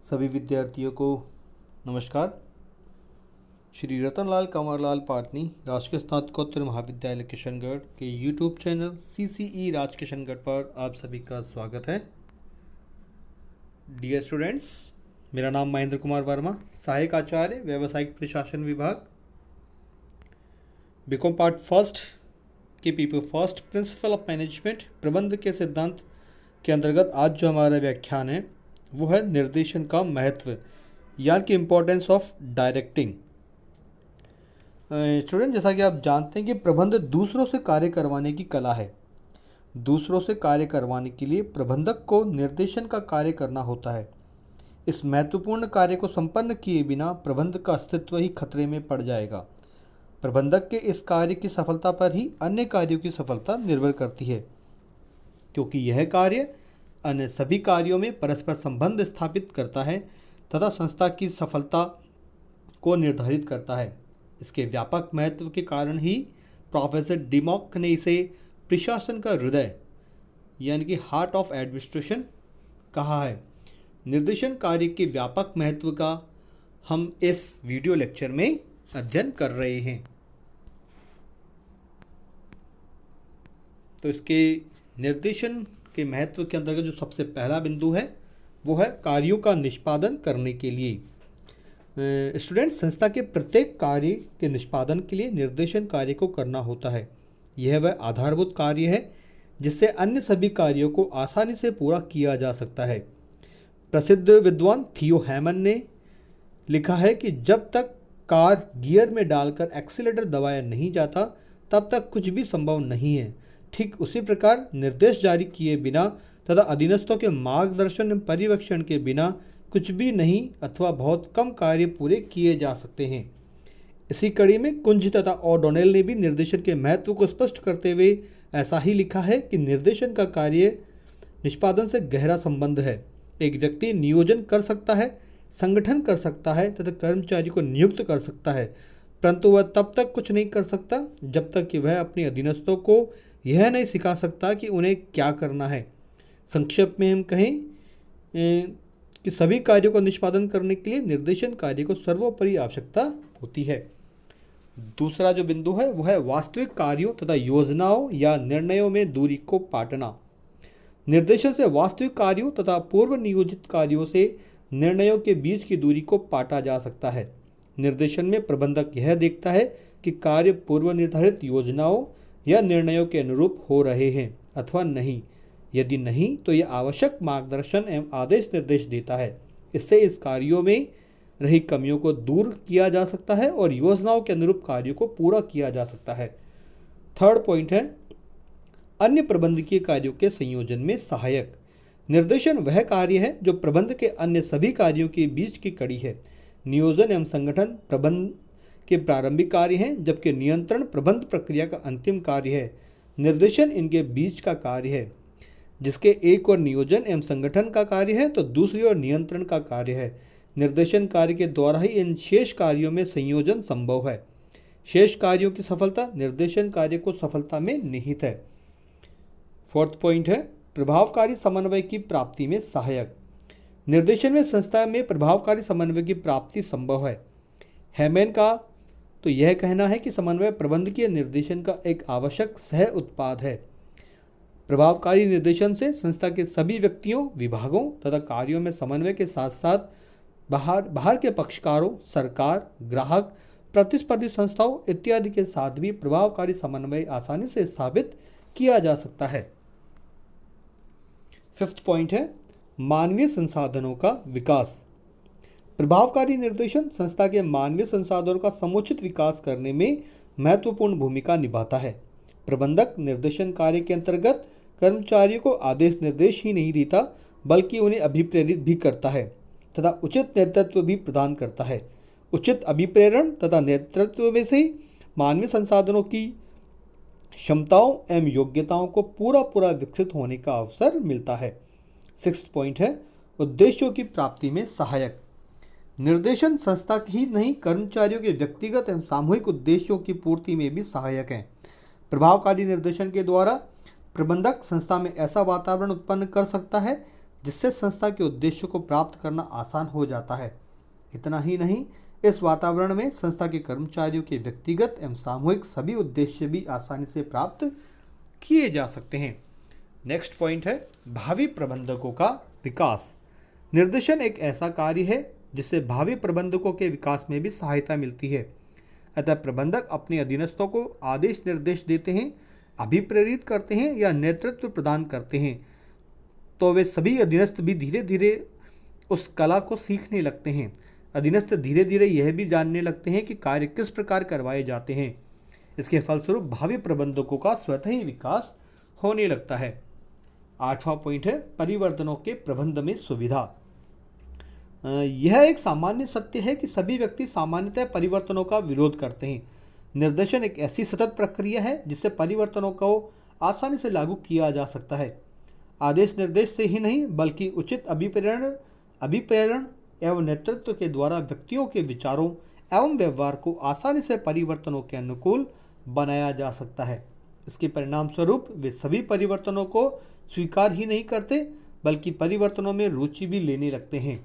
सभी विद्यार्थियों को नमस्कार। श्री रतनलाल कंवरलाल पाटनी राजकीय स्नातकोत्तर महाविद्यालय किशनगढ़ के यूट्यूब चैनल CCE राज किशनगढ़ पर आप सभी का स्वागत है। डियर स्टूडेंट्स, मेरा नाम महेंद्र कुमार वर्मा, सहायक आचार्य व्यावसायिक प्रशासन विभाग, बीकॉम पार्ट फर्स्ट के paper first principle of management प्रबंध के सिद्धांत के अंतर्गत आज जो हमारा व्याख्यान है वो है निर्देशन का महत्व, यानी कि इम्पोर्टेंस ऑफ डायरेक्टिंग। स्टूडेंट, जैसा कि आप जानते हैं कि प्रबंध दूसरों से कार्य करवाने की कला है। दूसरों से कार्य करवाने के लिए प्रबंधक को निर्देशन का कार्य करना होता है। इस महत्वपूर्ण कार्य को संपन्न किए बिना प्रबंध का अस्तित्व ही खतरे में पड़ जाएगा। प्रबंधक के इस कार्य की सफलता पर ही अन्य कार्यों की सफलता निर्भर करती है, क्योंकि यह कार्य अन्य सभी कार्यों में परस्पर संबंध स्थापित करता है तथा संस्था की सफलता को निर्धारित करता है। इसके व्यापक महत्व के कारण ही प्रोफेसर डिमॉक ने इसे प्रशासन का हृदय यानी कि हार्ट ऑफ एडमिनिस्ट्रेशन कहा है। निर्देशन कार्य के व्यापक महत्व का हम इस वीडियो लेक्चर में अध्ययन कर रहे हैं। तो इसके निर्देशन के महत्व के अंतर्गत जो सबसे पहला बिंदु है वो है कार्यों का निष्पादन करने के लिए। स्टूडेंट, संस्था के प्रत्येक कार्य के निष्पादन के लिए निर्देशन कार्य को करना होता है। यह वह आधारभूत कार्य है जिससे अन्य सभी कार्यों को आसानी से पूरा किया जा सकता है। प्रसिद्ध विद्वान थियो हैमन ने लिखा है कि जब तक कार गियर में डालकर एक्सीलेटर दबाया नहीं जाता तब तक कुछ भी संभव नहीं है। ठीक उसी प्रकार निर्देश जारी किए बिना तथा अधीनस्थों के मार्गदर्शन एवं पर्यवेक्षण के बिना कुछ भी नहीं अथवा बहुत कम कार्य पूरे किए जा सकते हैं। इसी कड़ी में कुंज तथा ओडोनेल ने भी निर्देशन के महत्व को स्पष्ट करते हुए ऐसा ही लिखा है कि निर्देशन का कार्य निष्पादन से गहरा संबंध है। एक व्यक्ति नियोजन कर सकता है, संगठन कर सकता है तथा कर्मचारी को नियुक्त कर सकता है, परंतु वह तब तक कुछ नहीं कर सकता जब तक कि वह अपने अधीनस्थों को यह नहीं सिखा सकता कि उन्हें क्या करना है। संक्षेप में हम कहें कि सभी कार्यों का निष्पादन करने के लिए निर्देशन कार्य को सर्वोपरि आवश्यकता होती है। दूसरा जो बिंदु है वह है वास्तविक कार्यों तथा योजनाओं या निर्णयों में दूरी को पाटना। निर्देशन से वास्तविक कार्यों तथा पूर्व नियोजित कार्यों से निर्णयों के बीच की दूरी को पाटा जा सकता है। निर्देशन में प्रबंधक यह देखता है कि कार्य पूर्व निर्धारित योजनाओं या निर्णयों के अनुरूप हो रहे हैं अथवा नहीं। यदि नहीं तो यह आवश्यक मार्गदर्शन एवं आदेश निर्देश देता है। इससे इस कार्यों में रही कमियों को दूर किया जा सकता है और योजनाओं के अनुरूप कार्यों को पूरा किया जा सकता है। थर्ड पॉइंट है अन्य प्रबंधकीय कार्यों के संयोजन में सहायक। निर्देशन वह कार्य है जो प्रबंध के अन्य सभी कार्यों के बीच की कड़ी है। नियोजन एवं संगठन प्रबंध के प्रारंभिक कार्य हैं, जबकि नियंत्रण प्रबंध प्रक्रिया का अंतिम कार्य है। निर्देशन इनके बीच का कार्य है, जिसके एक और नियोजन एवं संगठन का कार्य है तो दूसरी ओर नियंत्रण का कार्य है। निर्देशन कार्य के द्वारा ही इन शेष कार्यों में संयोजन संभव है। शेष कार्यों की सफलता निर्देशन कार्य को सफलता में निहित है। फोर्थ पॉइंट है प्रभावकारी समन्वय की प्राप्ति में सहायक। निर्देशन में संस्था में प्रभावकारी समन्वय की प्राप्ति संभव है। हैमन का तो यह कहना है कि समन्वय प्रबंधकीय निर्देशन का एक आवश्यक सह उत्पाद है। प्रभावकारी निर्देशन से संस्था के सभी व्यक्तियों, विभागों तथा कार्यों में समन्वय के साथ साथ बाहर के पक्षकारों, सरकार, ग्राहक, प्रतिस्पर्धी संस्थाओं इत्यादि के साथ भी प्रभावकारी समन्वय आसानी से स्थापित किया जा सकता है। फिफ्थ पॉइंट है मानवीय संसाधनों का विकास। प्रभावकारी निर्देशन संस्था के मानवीय संसाधनों का समुचित विकास करने में महत्वपूर्ण भूमिका निभाता है। प्रबंधक निर्देशन कार्य के अंतर्गत कर्मचारियों को आदेश निर्देश ही नहीं देता बल्कि उन्हें अभिप्रेरित भी करता है तथा उचित नेतृत्व भी प्रदान करता है। उचित अभिप्रेरण तथा नेतृत्व में से मानवीय संसाधनों की क्षमताओं एवं योग्यताओं को पूरा विकसित होने का अवसर मिलता है। सिक्स्थ पॉइंट है उद्देश्यों की प्राप्ति में सहायक। निर्देशन संस्था ही नहीं कर्मचारियों के व्यक्तिगत एवं सामूहिक उद्देश्यों की पूर्ति में भी सहायक है। प्रभावकारी निर्देशन के द्वारा प्रबंधक संस्था में ऐसा वातावरण उत्पन्न कर सकता है जिससे संस्था के उद्देश्य को प्राप्त करना आसान हो जाता है। इतना ही नहीं, इस वातावरण में संस्था के कर्मचारियों के व्यक्तिगत एवं सामूहिक सभी उद्देश्य भी आसानी से प्राप्त किए जा सकते हैं। नेक्स्ट पॉइंट है भावी प्रबंधकों का विकास। निर्देशन एक ऐसा कार्य है जिससे भावी प्रबंधकों के विकास में भी सहायता मिलती है। अतः प्रबंधक अपने अधीनस्थों को आदेश निर्देश देते हैं, अभिप्रेरित करते हैं या नेतृत्व प्रदान करते हैं, तो वे सभी अधीनस्थ भी धीरे धीरे उस कला को सीखने लगते हैं। अधीनस्थ धीरे धीरे यह भी जानने लगते हैं कि कार्य किस प्रकार करवाए जाते हैं। इसके फलस्वरूप भावी प्रबंधकों का स्वतः ही विकास होने लगता है। 8वां पॉइंट है परिवर्तनों के प्रबंध में सुविधा। यह एक सामान्य सत्य है कि सभी व्यक्ति सामान्यतः परिवर्तनों का विरोध करते हैं। निर्देशन एक ऐसी सतत प्रक्रिया है जिससे परिवर्तनों को आसानी से लागू किया जा सकता है। आदेश निर्देश से ही नहीं बल्कि उचित अभिप्रेरण एवं नेतृत्व के द्वारा व्यक्तियों के विचारों एवं व्यवहार को आसानी से परिवर्तनों के अनुकूल बनाया जा सकता है। इसके परिणाम स्वरूप वे सभी परिवर्तनों को स्वीकार ही नहीं करते बल्कि परिवर्तनों में रुचि भी लेने लगते हैं।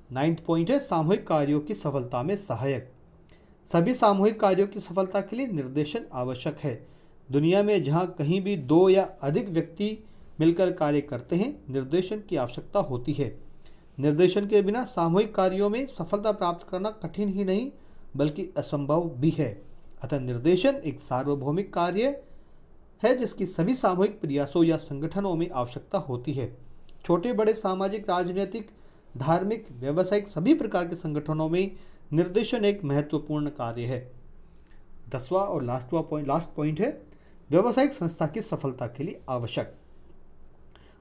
9वां पॉइंट है सामूहिक कार्यों की सफलता में सहायक। सभी सामूहिक कार्यों की सफलता के लिए निर्देशन आवश्यक है। दुनिया में जहां कहीं भी 2 या अधिक व्यक्ति मिलकर कार्य करते हैं, निर्देशन की आवश्यकता होती है। निर्देशन के बिना सामूहिक कार्यों में सफलता प्राप्त करना कठिन ही नहीं बल्कि असंभव भी है। अतः निर्देशन एक सार्वभौमिक कार्य है जिसकी सभी सामूहिक प्रयासों या संगठनों में आवश्यकता होती है। छोटे बड़े सामाजिक, राजनीतिक, धार्मिक, व्यावसायिक सभी प्रकार के संगठनों में निर्देशन एक महत्वपूर्ण कार्य है। 10वां और लास्ट पॉइंट है व्यावसायिक संस्था की सफलता के लिए आवश्यक।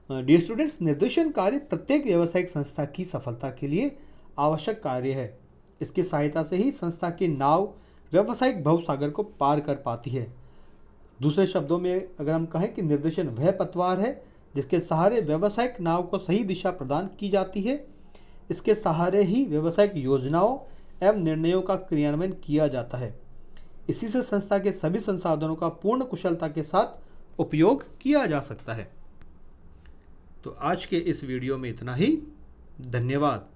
डियर स्टूडेंट्स, निर्देशन कार्य प्रत्येक व्यावसायिक संस्था की सफलता के लिए आवश्यक कार्य है। इसकी सहायता से ही संस्था की नाव व्यावसायिक भवसागर को पार कर पाती है। दूसरे शब्दों में अगर हम कहें कि निर्देशन वह पतवार है जिसके सहारे व्यावसायिक नाव को सही दिशा प्रदान की जाती है। इसके सहारे ही व्यावसायिक योजनाओं एवं निर्णयों का क्रियान्वयन किया जाता है। इसी से संस्था के सभी संसाधनों का पूर्ण कुशलता के साथ उपयोग किया जा सकता है। तो आज के इस वीडियो में इतना ही। धन्यवाद।